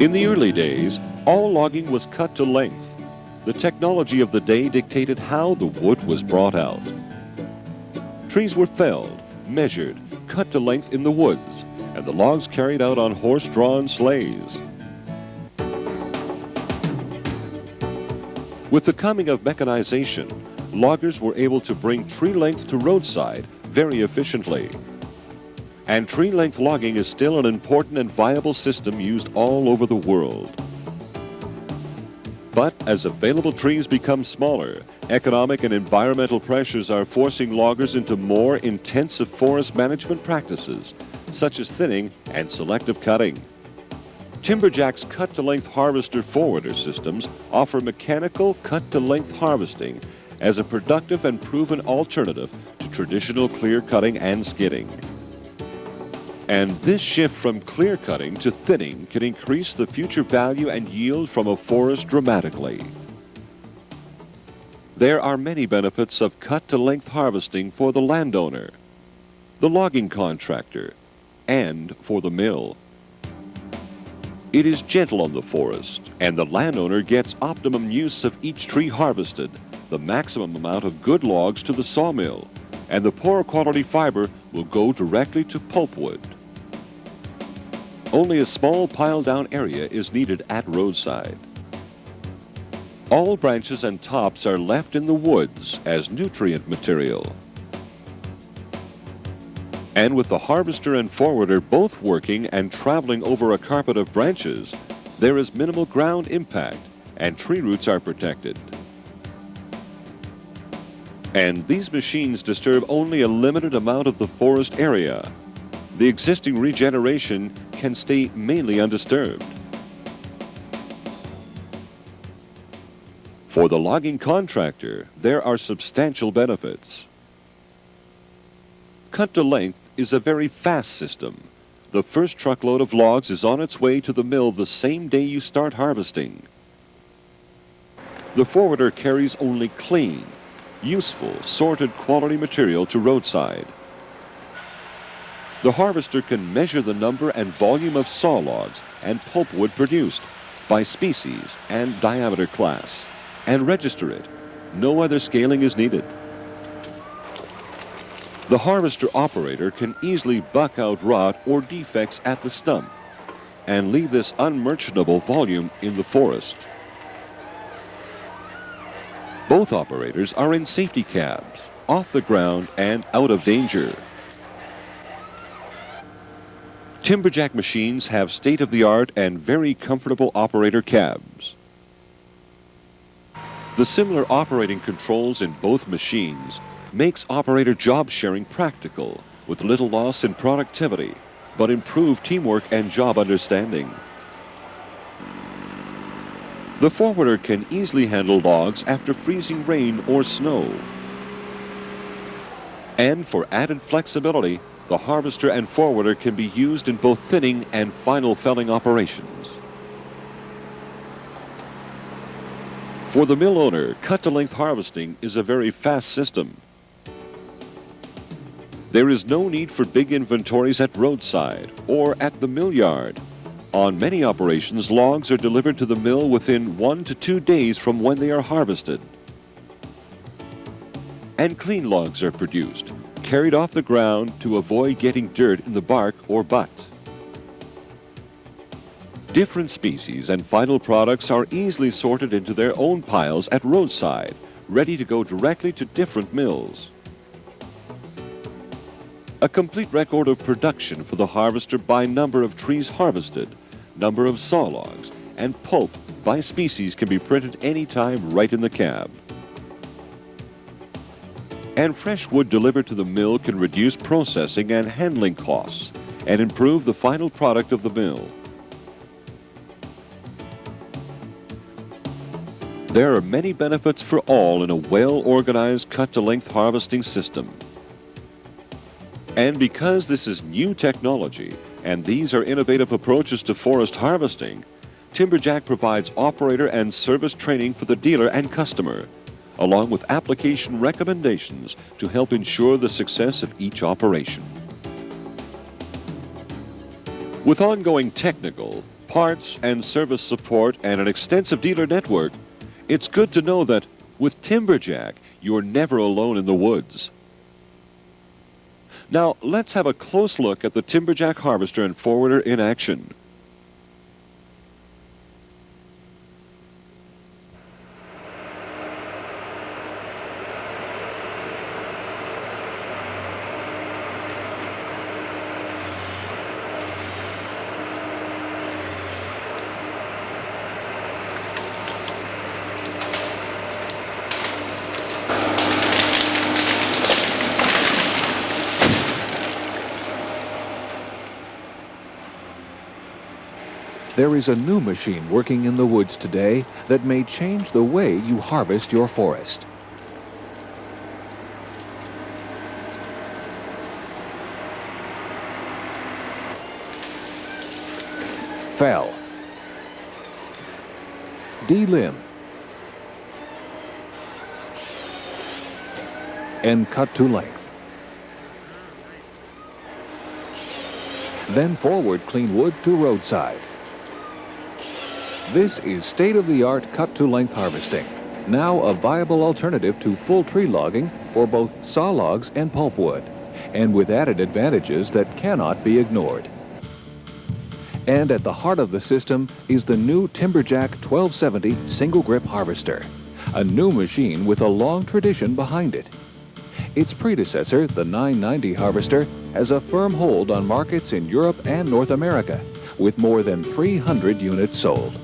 In the early days, all logging was cut to length. The technology of the day dictated how the wood was brought out. Trees were felled, measured, cut to length in the woods, and the logs carried out on horse-drawn sleighs. With the coming of mechanization, loggers were able to bring tree length to roadside very efficiently. And tree-length logging is still an important and viable system used all over the world. But as available trees become smaller, economic and environmental pressures are forcing loggers into more intensive forest management practices, such as thinning and selective cutting. Timberjack's cut-to-length harvester forwarder systems offer mechanical cut-to-length harvesting as a productive and proven alternative to traditional clear cutting and skidding. And this shift from clear cutting to thinning can increase the future value and yield from a forest dramatically. There are many benefits of cut-to-length harvesting for the landowner, the logging contractor, and for the mill. It is gentle on the forest, and the landowner gets optimum use of each tree harvested, the maximum amount of good logs to the sawmill, and the poor quality fiber will go directly to pulpwood. Only a small pile-down area is needed at roadside. All branches and tops are left in the woods as nutrient material. And with the harvester and forwarder both working and traveling over a carpet of branches, there is minimal ground impact and tree roots are protected. And these machines disturb only a limited amount of the forest area. The existing regeneration can stay mainly undisturbed. For the logging contractor, there are substantial benefits. Cut to length is a very fast system. The first truckload of logs is on its way to the mill the same day you start harvesting. The forwarder carries only clean, useful, sorted quality material to roadside. The harvester can measure the number and volume of saw logs and pulpwood produced by species and diameter class and register it. No other scaling is needed. The harvester operator can easily buck out rot or defects at the stump and leave this unmerchantable volume in the forest. Both operators are in safety cabs, off the ground and out of danger. Timberjack machines have state-of-the-art and very comfortable operator cabs. The similar operating controls in both machines makes operator job sharing practical with little loss in productivity, but improved teamwork and job understanding. The forwarder can easily handle logs after freezing rain or snow. And for added flexibility, the harvester and forwarder can be used in both thinning and final felling operations. For the mill owner, cut-to-length harvesting is a very fast system. There is no need for big inventories at roadside or at the mill yard. On many operations, logs are delivered to the mill within 1 to 2 days from when they are harvested. And clean logs are produced, carried off the ground to avoid getting dirt in the bark or butt. Different species and final products are easily sorted into their own piles at roadside, ready to go directly to different mills. A complete record of production for the harvester by number of trees harvested, number of saw logs, and pulp by species can be printed anytime right in the cab. And fresh wood delivered to the mill can reduce processing and handling costs and improve the final product of the mill. There are many benefits for all in a well-organized cut-to-length harvesting system. And because this is new technology and these are innovative approaches to forest harvesting, Timberjack provides operator and service training for the dealer and customer, along with application recommendations to help ensure the success of each operation. With ongoing technical, parts and service support, and an extensive dealer network, it's good to know that with Timberjack, you're never alone in the woods. Now, let's have a close look at the Timberjack harvester and forwarder in action. There is a new machine working in the woods today that may change the way you harvest your forest. Fell. Delimb. And cut to length. Then forward clean wood to roadside. This is state-of-the-art cut-to-length harvesting, now a viable alternative to full tree logging for both saw logs and pulpwood, and with added advantages that cannot be ignored. And at the heart of the system is the new Timberjack 1270 single-grip harvester, a new machine with a long tradition behind it. Its predecessor, the 990 harvester, has a firm hold on markets in Europe and North America, with more than 300 units sold.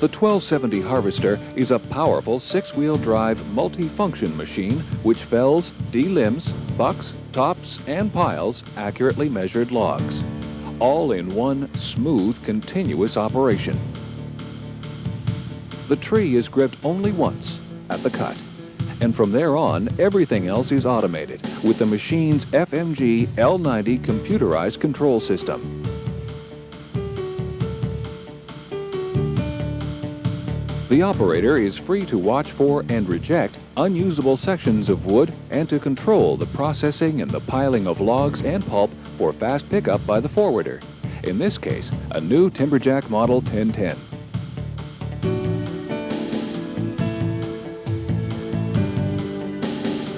The 1270 harvester is a powerful six-wheel drive multi-function machine which fells, delimbs, bucks, tops, and piles accurately measured logs, all in one smooth, continuous operation. The tree is gripped only once, at the cut, and from there on, everything else is automated with the machine's FMG L90 computerized control system. The operator is free to watch for and reject unusable sections of wood and to control the processing and the piling of logs and pulp for fast pickup by the forwarder, in this case, a new Timberjack Model 1010.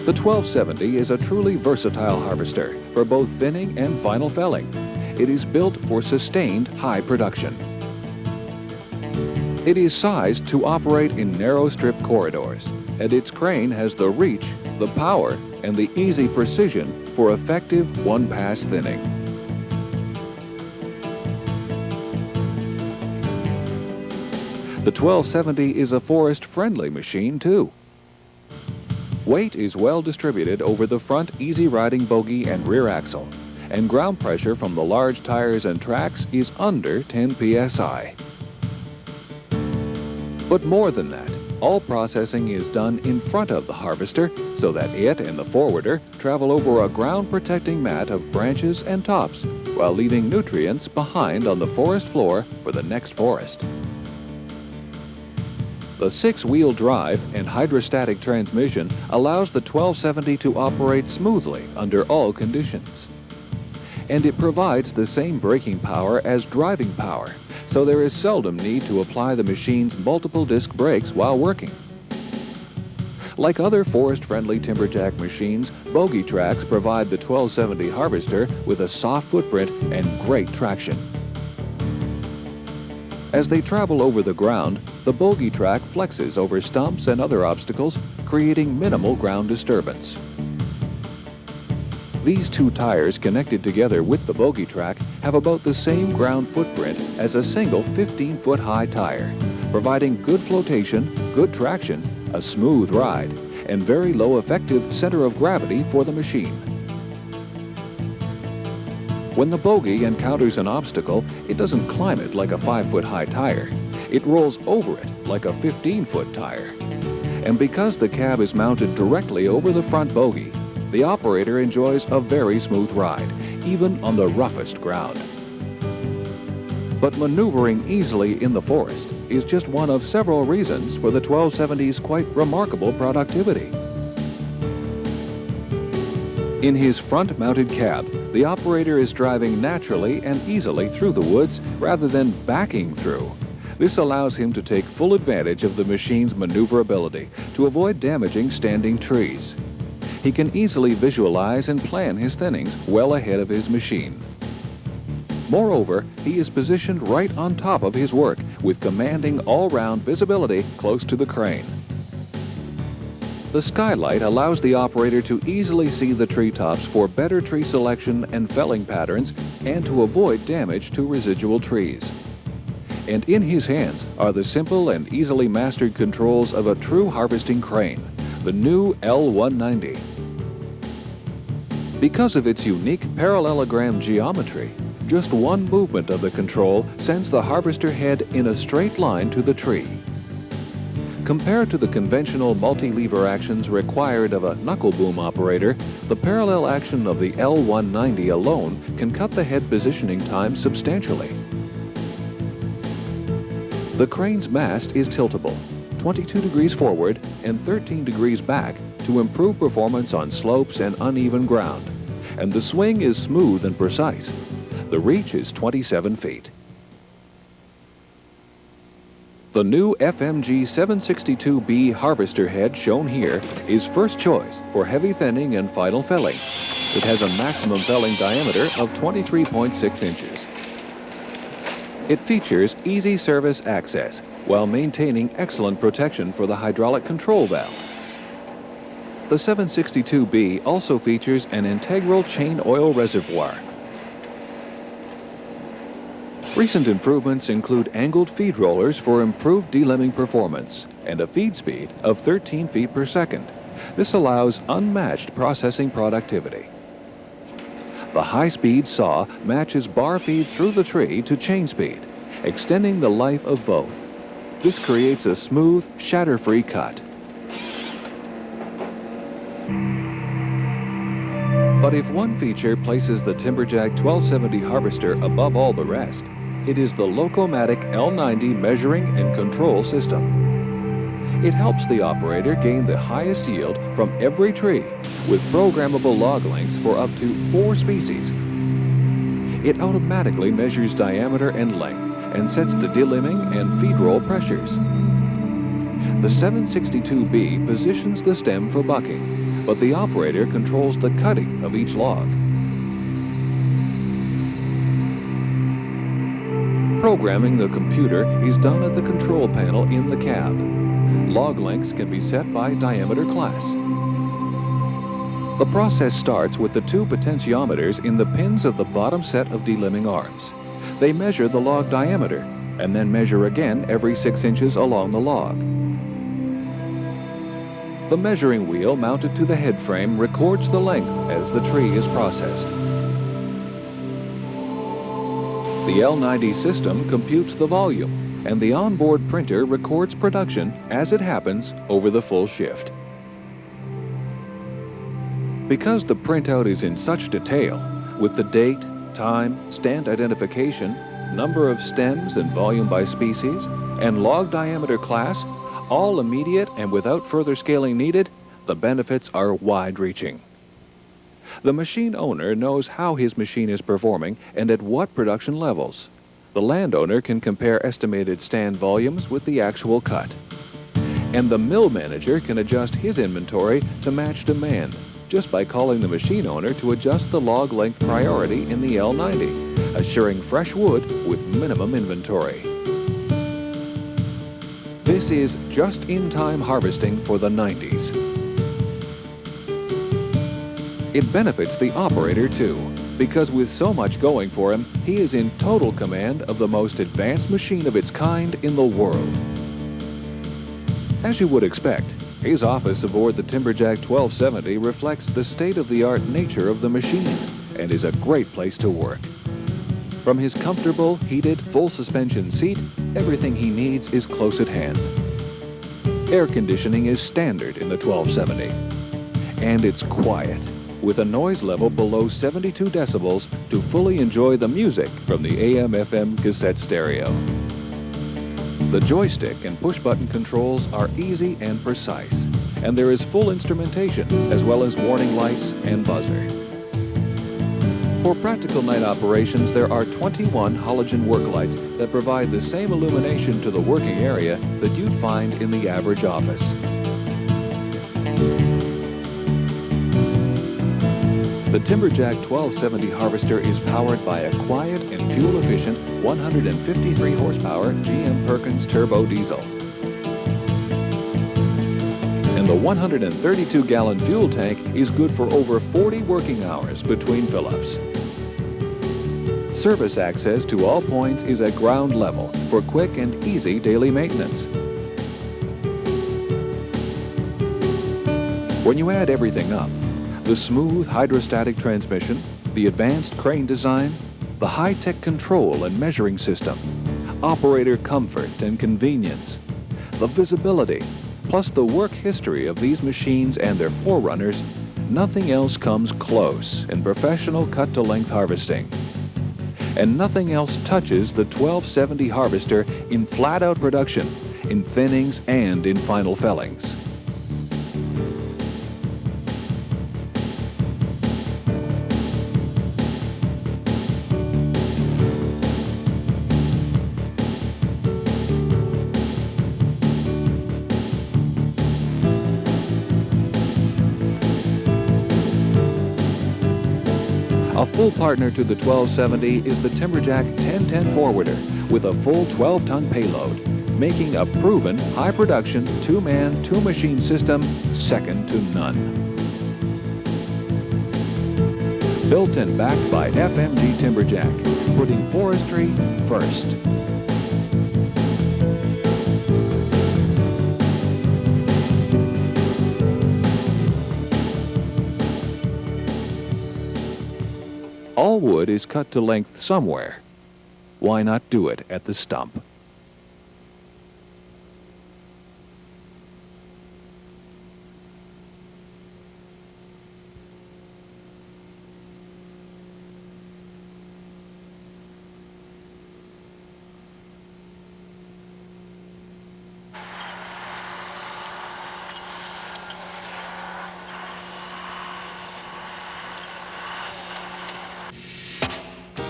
The 1270 is a truly versatile harvester for both thinning and final felling. It is built for sustained high production. It is sized to operate in narrow strip corridors, and its crane has the reach, the power, and the easy precision for effective one-pass thinning. The 1270 is a forest-friendly machine, too. Weight is well distributed over the front easy-riding bogie and rear axle, and ground pressure from the large tires and tracks is under 10 psi. But more than that, all processing is done in front of the harvester so that it and the forwarder travel over a ground-protecting mat of branches and tops while leaving nutrients behind on the forest floor for the next forest. The six-wheel drive and hydrostatic transmission allows the 1270 to operate smoothly under all conditions. And it provides the same braking power as driving power, so there is seldom need to apply the machine's multiple disc brakes while working. Like other forest-friendly Timberjack machines, bogie tracks provide the 1270 harvester with a soft footprint and great traction. As they travel over the ground, the bogie track flexes over stumps and other obstacles, creating minimal ground disturbance. These two tires connected together with the bogie track have about the same ground footprint as a single 15-foot high tire, providing good flotation, good traction, a smooth ride, and very low effective center of gravity for the machine. When the bogie encounters an obstacle, it doesn't climb it like a 5-foot high tire. It rolls over it like a 15-foot tire. And because the cab is mounted directly over the front bogie, the operator enjoys a very smooth ride, even on the roughest ground. But maneuvering easily in the forest is just one of several reasons for the 1270's quite remarkable productivity. In his front-mounted cab, the operator is driving naturally and easily through the woods rather than backing through. This allows him to take full advantage of the machine's maneuverability to avoid damaging standing trees. He can easily visualize and plan his thinnings well ahead of his machine. Moreover, he is positioned right on top of his work with commanding all-round visibility close to the crane. The skylight allows the operator to easily see the treetops for better tree selection and felling patterns and to avoid damage to residual trees. And in his hands are the simple and easily mastered controls of a true harvesting crane, the new L190. Because of its unique parallelogram geometry, just one movement of the control sends the harvester head in a straight line to the tree. Compared to the conventional multi-lever actions required of a knuckle boom operator, the parallel action of the L190 alone can cut the head positioning time substantially. The crane's mast is tiltable, 22 degrees forward and 13 degrees back to improve performance on slopes and uneven ground, and the swing is smooth and precise. The reach is 27 feet. The new FMG 762B harvester head shown here is first choice for heavy thinning and final felling. It has a maximum felling diameter of 23.6 inches. It features easy service access while maintaining excellent protection for the hydraulic control valve. The 762B also features an integral chain oil reservoir. Recent improvements include angled feed rollers for improved delimbing performance and a feed speed of 13 feet per second. This allows unmatched processing productivity. The high-speed saw matches bar feed through the tree to chain speed, extending the life of both. This creates a smooth, shatter-free cut. But if one feature places the Timberjack 1270 harvester above all the rest, it is the Locomatic L90 measuring and control system. It helps the operator gain the highest yield from every tree with programmable log lengths for up to 4 species. It automatically measures diameter and length and sets the delimbing and feed roll pressures. The 762B positions the stem for bucking, but the operator controls the cutting of each log. Programming the computer is done at the control panel in the cab. Log lengths can be set by diameter class. The process starts with the 2 potentiometers in the pins of the bottom set of delimbing arms. They measure the log diameter and then measure again every 6 inches along the log. The measuring wheel mounted to the head frame records the length as the tree is processed. The L90 system computes the volume, and the onboard printer records production as it happens over the full shift. Because the printout is in such detail, with the date, time, stand identification, number of stems and volume by species, and log diameter class, all immediate and without further scaling needed, the benefits are wide-reaching. The machine owner knows how his machine is performing and at what production levels. The landowner can compare estimated stand volumes with the actual cut. And the mill manager can adjust his inventory to match demand just by calling the machine owner to adjust the log length priority in the L90, assuring fresh wood with minimum inventory. This is just-in-time harvesting for the 90s. It benefits the operator too, because with so much going for him, he is in total command of the most advanced machine of its kind in the world. As you would expect, his office aboard the Timberjack 1270 reflects the state-of-the-art nature of the machine and is a great place to work. From his comfortable, heated, full suspension seat, everything he needs is close at hand. Air conditioning is standard in the 1270, and it's quiet, with a noise level below 72 decibels to fully enjoy the music from the AM/FM cassette stereo. The joystick and push-button controls are easy and precise, and there is full instrumentation as well as warning lights and buzzer. For practical night operations, there are 21 halogen work lights that provide the same illumination to the working area that you'd find in the average office. The Timberjack 1270 harvester is powered by a quiet and fuel-efficient 153 horsepower GM Perkins turbo diesel. And the 132-gallon fuel tank is good for over 40 working hours between fill-ups. Service access to all points is at ground level for quick and easy daily maintenance. When you add everything up, the smooth hydrostatic transmission, the advanced crane design, the high-tech control and measuring system, operator comfort and convenience, the visibility, plus the work history of these machines and their forerunners, nothing else comes close in professional cut-to-length harvesting. And nothing else touches the 1270 harvester in flat-out production, in thinnings and in final fellings. A full partner to the 1270 is the Timberjack 1010 forwarder with a full 12-ton payload, making a proven high-production two-man, two-machine system second to none. Built and backed by FMG Timberjack, putting forestry first. All wood is cut to length somewhere. Why not do it at the stump?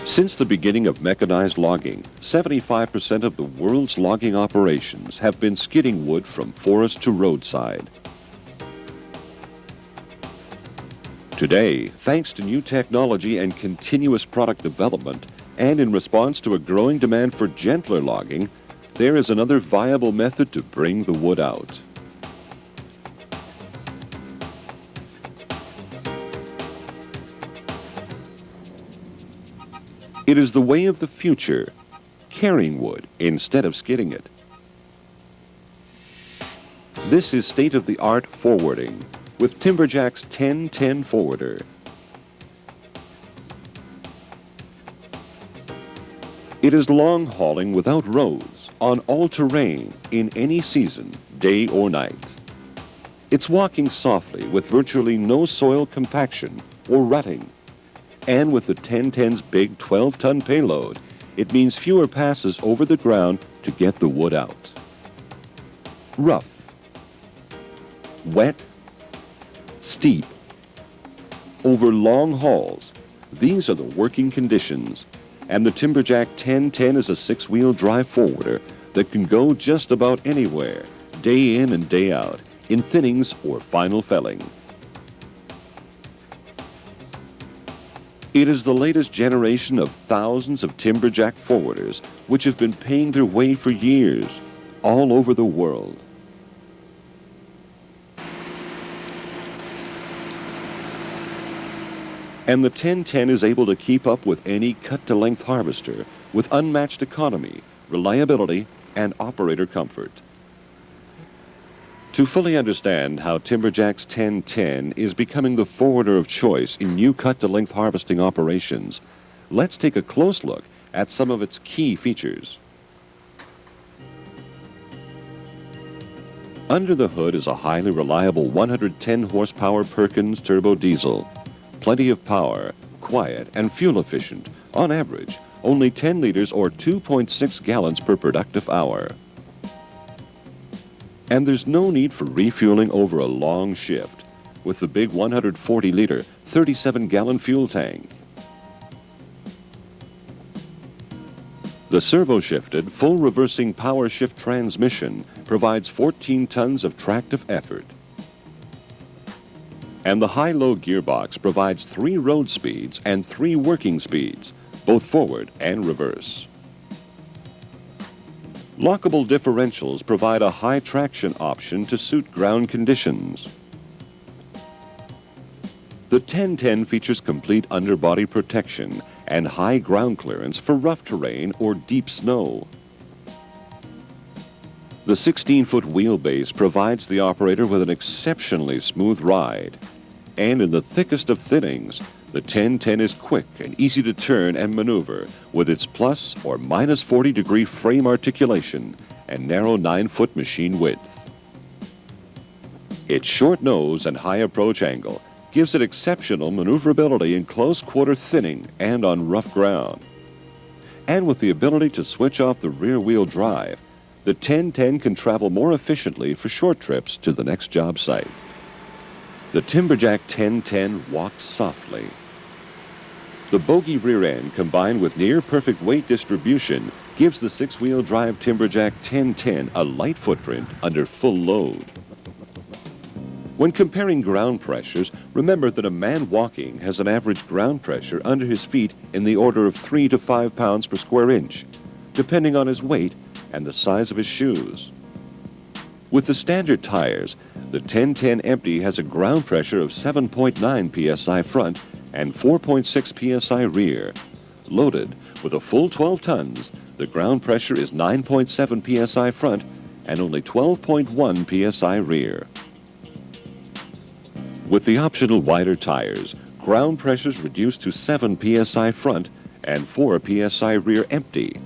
Since the beginning of mechanized logging, 75% of the world's logging operations have been skidding wood from forest to roadside. Today, thanks to new technology and continuous product development, and in response to a growing demand for gentler logging, there is another viable method to bring the wood out. It is the way of the future, carrying wood instead of skidding it. This is state-of-the-art forwarding with Timberjack's 1010 forwarder. It is long hauling without roads, on all terrain, in any season, day or night. It's walking softly with virtually no soil compaction or rutting. And with the 1010's big 12-ton payload, it means fewer passes over the ground to get the wood out. Rough, wet, steep, over long hauls, these are the working conditions. And the Timberjack 1010 is a 6-wheel drive forwarder that can go just about anywhere, day in and day out, in thinnings or final felling. It is the latest generation of thousands of Timberjack forwarders which have been paying their way for years all over the world. And the 1010 is able to keep up with any cut-to-length harvester with unmatched economy, reliability, and operator comfort. To fully understand how Timberjack's 1010 is becoming the forwarder of choice in new cut-to-length harvesting operations, let's take a close look at some of its key features. Under the hood is a highly reliable 110 horsepower Perkins turbo diesel. Plenty of power, quiet, and fuel efficient. On average, only 10 liters or 2.6 gallons per productive hour. And there's no need for refueling over a long shift with the big 140-liter, 37-gallon fuel tank. The servo-shifted, full reversing power shift transmission provides 14 tons of tractive effort. And the high-low gearbox provides 3 road speeds and 3 working speeds, both forward and reverse. Lockable differentials provide a high traction option to suit ground conditions. The 1010 features complete underbody protection and high ground clearance for rough terrain or deep snow. The 16-foot wheelbase provides the operator with an exceptionally smooth ride. And in the thickest of thinnings, the 1010 is quick and easy to turn and maneuver with its plus or minus 40-degree frame articulation and narrow 9-foot machine width. Its short nose and high approach angle gives it exceptional maneuverability in close quarter thinning and on rough ground. And with the ability to switch off the rear wheel drive, the 1010 can travel more efficiently for short trips to the next job site. The Timberjack 1010 walks softly. The bogie rear end combined with near-perfect weight distribution gives the 6-wheel drive Timberjack 1010 a light footprint under full load. When comparing ground pressures, remember that a man walking has an average ground pressure under his feet in the order of 3 to 5 pounds per square inch, depending on his weight and the size of his shoes. With the standard tires, the 1010 Empty has a ground pressure of 7.9 psi front and 4.6 psi rear. Loaded with a full 12 tons, the ground pressure is 9.7 psi front and only 12.1 psi rear. With the optional wider tires, ground pressures reduced to 7 psi front and 4 psi rear empty,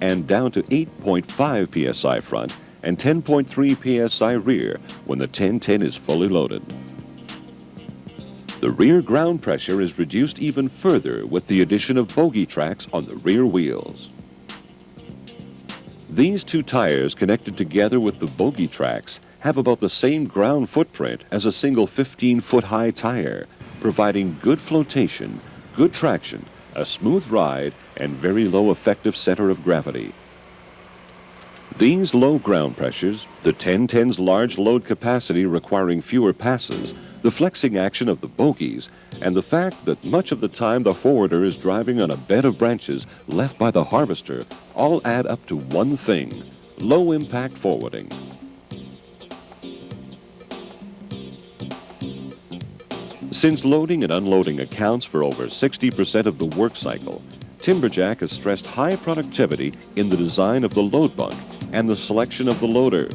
and down to 8.5 psi front and 10.3 psi rear when the 1010 is fully loaded. The rear ground pressure is reduced even further with the addition of bogie tracks on the rear wheels. These 2 tires connected together with the bogie tracks have about the same ground footprint as a single 15-foot high tire, providing good flotation, good traction, a smooth ride, and very low effective center of gravity. These low ground pressures, the 1010's large load capacity requiring fewer passes, the flexing action of the bogies, and the fact that much of the time the forwarder is driving on a bed of branches left by the harvester all add up to one thing: low impact forwarding. Since loading and unloading accounts for over 60% of the work cycle, Timberjack has stressed high productivity in the design of the load bunk and the selection of the loader.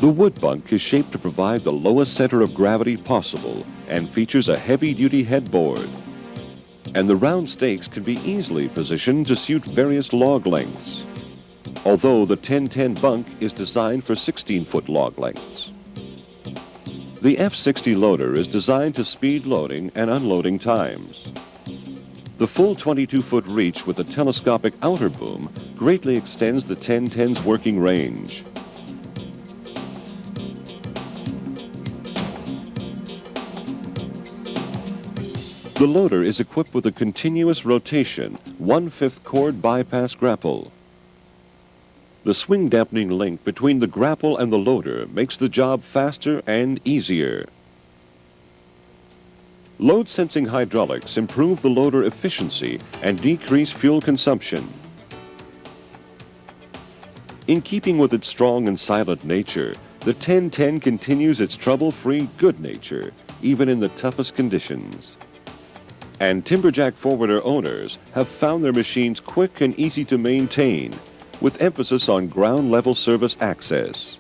The wood bunk is shaped to provide the lowest center of gravity possible and features a heavy-duty headboard. And the round stakes can be easily positioned to suit various log lengths, although the 1010 bunk is designed for 16-foot log lengths. The F60 loader is designed to speed loading and unloading times. The full 22-foot reach with a telescopic outer boom greatly extends the 1010's working range. The loader is equipped with a continuous rotation, 1/5 cord bypass grapple. The swing dampening link between the grapple and the loader makes the job faster and easier. Load sensing hydraulics improve the loader efficiency and decrease fuel consumption. In keeping with its strong and silent nature, the 1010 continues its trouble-free good nature, even in the toughest conditions. And Timberjack forwarder owners have found their machines quick and easy to maintain, with emphasis on ground-level service access.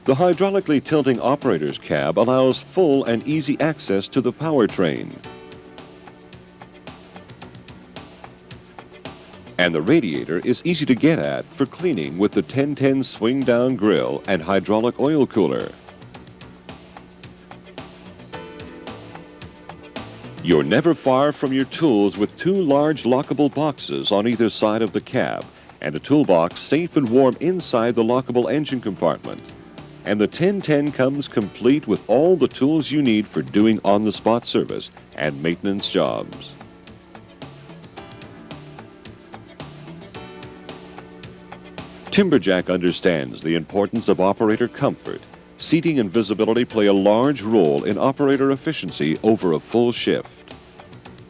The hydraulically tilting operator's cab allows full and easy access to the powertrain. And the radiator is easy to get at for cleaning with the 1010 swing-down grill and hydraulic oil cooler. You're never far from your tools with 2 large lockable boxes on either side of the cab and a toolbox safe and warm inside the lockable engine compartment. And the 1010 comes complete with all the tools you need for doing on-the-spot service and maintenance jobs. Timberjack understands the importance of operator comfort. Seating and visibility play a large role in operator efficiency over a full shift.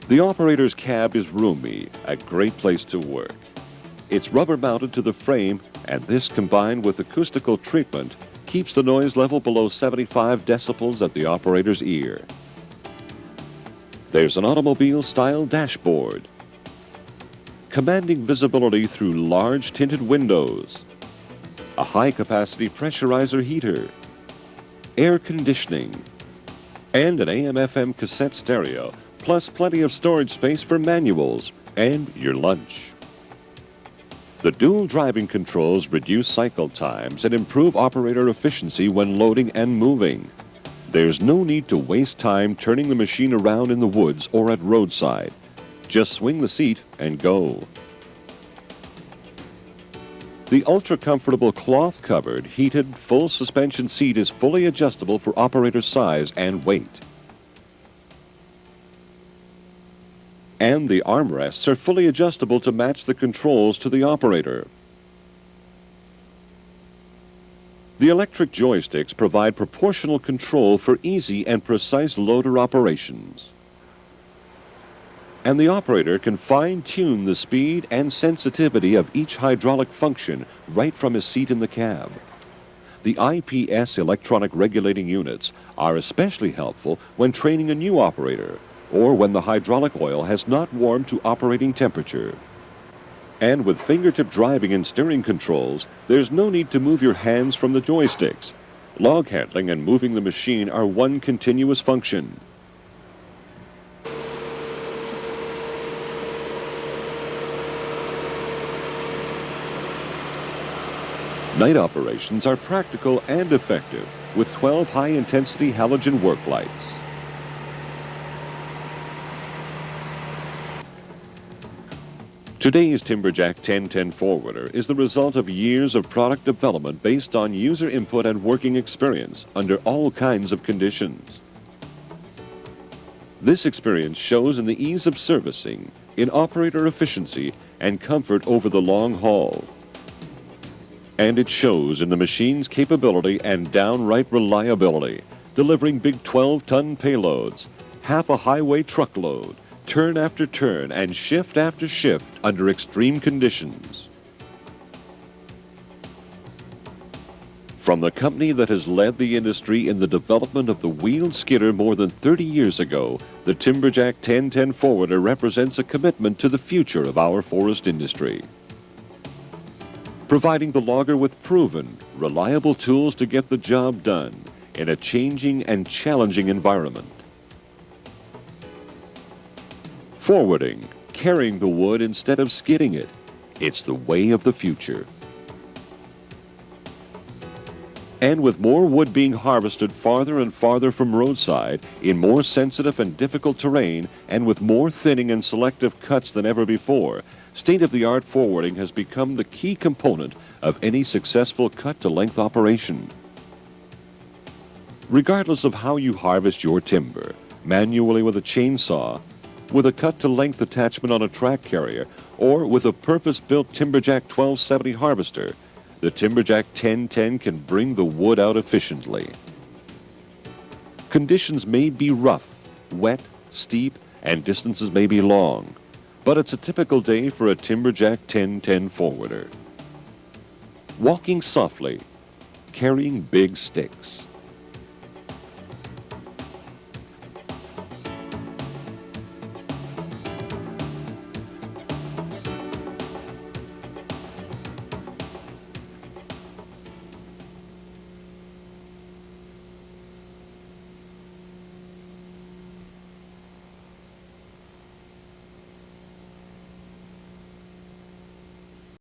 The operator's cab is roomy, a great place to work. It's rubber mounted to the frame, and this combined with acoustical treatment keeps the noise level below 75 decibels at the operator's ear. There's an automobile-style dashboard, commanding visibility through large tinted windows, a high-capacity pressurizer heater, air conditioning, and an AM/FM cassette stereo, plus plenty of storage space for manuals and your lunch. The dual driving controls reduce cycle times and improve operator efficiency when loading and moving. There's no need to waste time turning the machine around in the woods or at roadside. Just swing the seat and go. The ultra-comfortable cloth-covered, heated, full suspension seat is fully adjustable for operator size and weight. And the armrests are fully adjustable to match the controls to the operator. The electric joysticks provide proportional control for easy and precise loader operations. And the operator can fine-tune the speed and sensitivity of each hydraulic function right from his seat in the cab. The IPS electronic regulating units are especially helpful when training a new operator or when the hydraulic oil has not warmed to operating temperature. And with fingertip driving and steering controls, there's no need to move your hands from the joysticks. Log handling and moving the machine are one continuous function. Night operations are practical and effective with 12 high-intensity halogen work lights. Today's Timberjack 1010 Forwarder is the result of years of product development based on user input and working experience under all kinds of conditions. This experience shows in the ease of servicing, in operator efficiency, and comfort over the long haul. And it shows in the machine's capability and downright reliability, delivering big 12-ton payloads, half a highway truckload, turn after turn, and shift after shift under extreme conditions. From the company that has led the industry in the development of the wheeled skidder more than 30 years ago, the Timberjack 1010 Forwarder represents a commitment to the future of our forest industry, providing the logger with proven, reliable tools to get the job done in a changing and challenging environment. Forwarding, carrying the wood instead of skidding it. It's the way of the future. And with more wood being harvested farther and farther from roadside, in more sensitive and difficult terrain, and with more thinning and selective cuts than ever before, state-of-the-art forwarding has become the key component of any successful cut-to-length operation. Regardless of how you harvest your timber, manually with a chainsaw, with a cut-to-length attachment on a track carrier, or with a purpose-built Timberjack 1270 harvester, the Timberjack 1010 can bring the wood out efficiently. Conditions may be rough, wet, steep, and distances may be long, but it's a typical day for a Timberjack 1010 Forwarder. Walking softly, carrying big sticks.